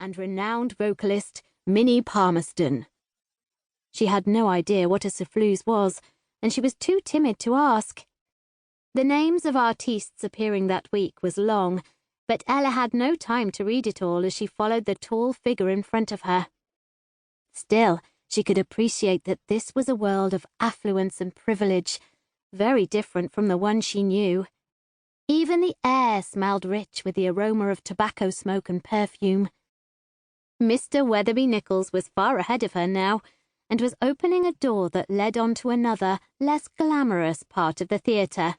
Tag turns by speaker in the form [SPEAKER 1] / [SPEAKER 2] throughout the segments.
[SPEAKER 1] and renowned vocalist Minnie Palmerston. She had no idea what a souffleuse was, and she was too timid to ask. The names of artistes appearing that week was long, but Ella had no time to read it all as she followed the tall figure in front of her. Still, she could appreciate that this was a world of affluence and privilege, very different from the one she knew. Even the air smelled rich with the aroma of tobacco smoke and perfume. Mr. Weatherby-Nichols was far ahead of her now, and was opening a door that led on to another, less glamorous part of the theatre.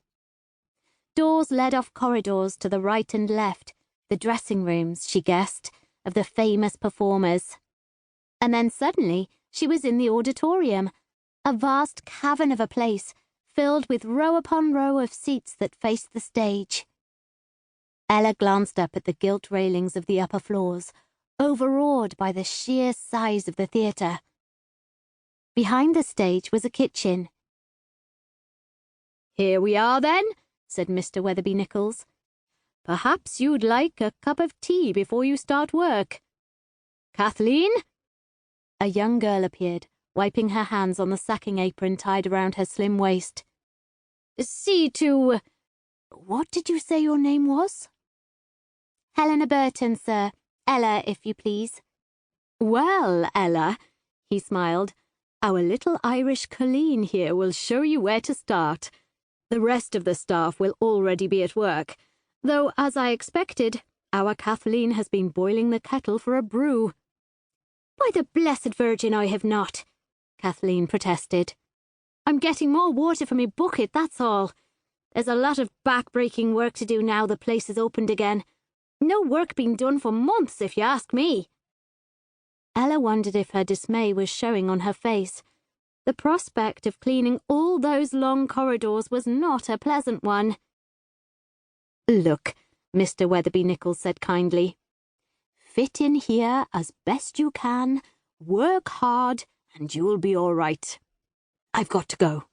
[SPEAKER 1] Doors led off corridors to the right and left, the dressing rooms, she guessed, of the famous performers. And then suddenly she was in the auditorium, a vast cavern of a place filled with row upon row of seats that faced the stage. Ella glanced up at the gilt railings of the upper floors, overawed by the sheer size of the theatre. Behind the stage was a kitchen. "Here we are, then," said Mr. Weatherby-Nichols. "Perhaps you'd like a cup of tea before you start work. Kathleen?" A young girl appeared, wiping her hands on the sacking apron tied around her slim waist. "See to... What did you say your name was?" "Ella Burton, sir. Ella, if you please." "Well, Ella," he smiled, "our little Irish Colleen here will show you where to start. The rest of the staff will already be at work, though, as I expected, our Kathleen has been boiling the kettle for a brew." "By the Blessed Virgin, I have not," Kathleen protested. "I'm getting more water from my bucket, that's all. There's a lot of back-breaking work to do now the place is opened again. No work being done for months, if you ask me." Ella wondered if her dismay was showing on her face. The prospect of cleaning all those long corridors was not a pleasant one. "Look," Mr. Weatherby-Nichols said kindly. "Fit in here as best you can, work hard, and you'll be all right. I've got to go."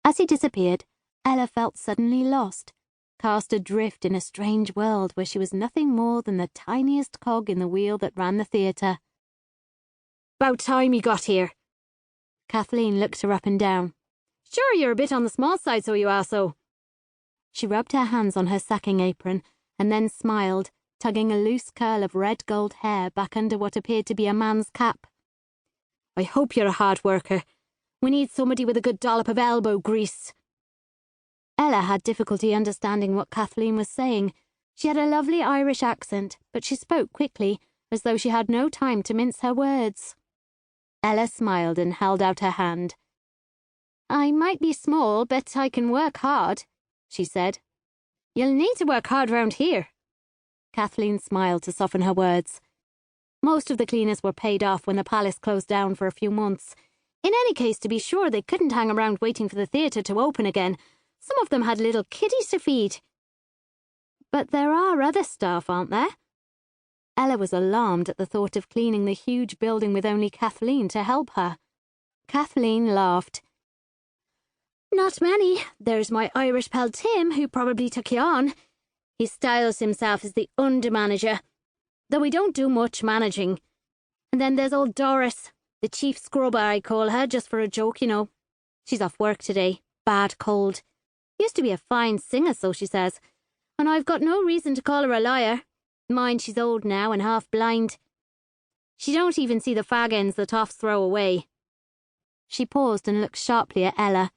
[SPEAKER 1] As he disappeared, Ella felt suddenly lost, cast adrift in a strange world where she was nothing more than the tiniest cog in the wheel that ran the theatre. "About time you got here." Kathleen looked her up and down. "Sure, you're a bit on the small side, so you are so." She rubbed her hands on her sacking apron and then smiled, tugging a loose curl of red gold hair back under what appeared to be a man's cap. "I hope you're a hard worker. We need somebody with a good dollop of elbow grease." Ella had difficulty understanding what Kathleen was saying. She had a lovely Irish accent, but she spoke quickly, as though she had no time to mince her words. Ella smiled and held out her hand. "I might be small, but I can work hard," she said. "You'll need to work hard round here." Kathleen smiled to soften her words. Most of the cleaners were paid off when the palace closed down for a few months. In any case, to be sure, they couldn't hang around waiting for the theatre to open again. Some of them had little kiddies to feed. "But there are other staff, aren't there?" Ella was alarmed at the thought of cleaning the huge building with only Kathleen to help her. Kathleen laughed. "Not many. There's my Irish pal Tim, who probably took you on. He styles himself as the under-manager, though we don't do much managing. And then there's old Doris, the chief scrubber, I call her, just for a joke, you know. She's off work today. Bad cold. Used to be a fine singer, so she says. And I've got no reason to call her a liar. Mind, she's old now and half blind. She don't even see the fag ends the toffs throw away." She paused and looked sharply at Ella.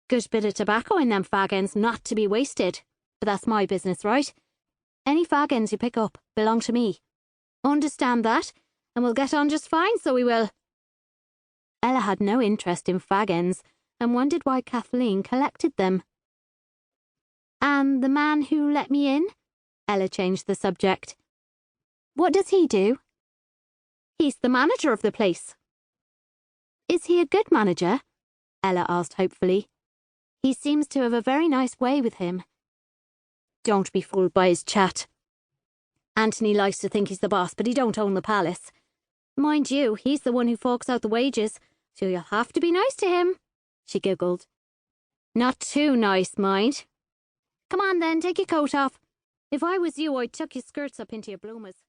[SPEAKER 1] "Good bit of tobacco in them fag ends, not to be wasted. But that's my business, right? Any fag ends you pick up belong to me. Understand that, and we'll get on just fine, so we will." Ella had no interest in fag ends and wondered why Kathleen collected them. "And the man who let me in?" Ella changed the subject. "What does he do?" "He's the manager of the place." "Is he a good manager?" Ella asked hopefully. "He seems to have a very nice way with him." "Don't be fooled by his chat. Anthony likes to think he's the boss, but he don't own the palace. Mind you, he's the one who forks out the wages, so you'll have to be nice to him." She giggled. "Not too nice, mind." "Come on then, take your coat off. If I was you, I'd tuck your skirts up into your bloomers."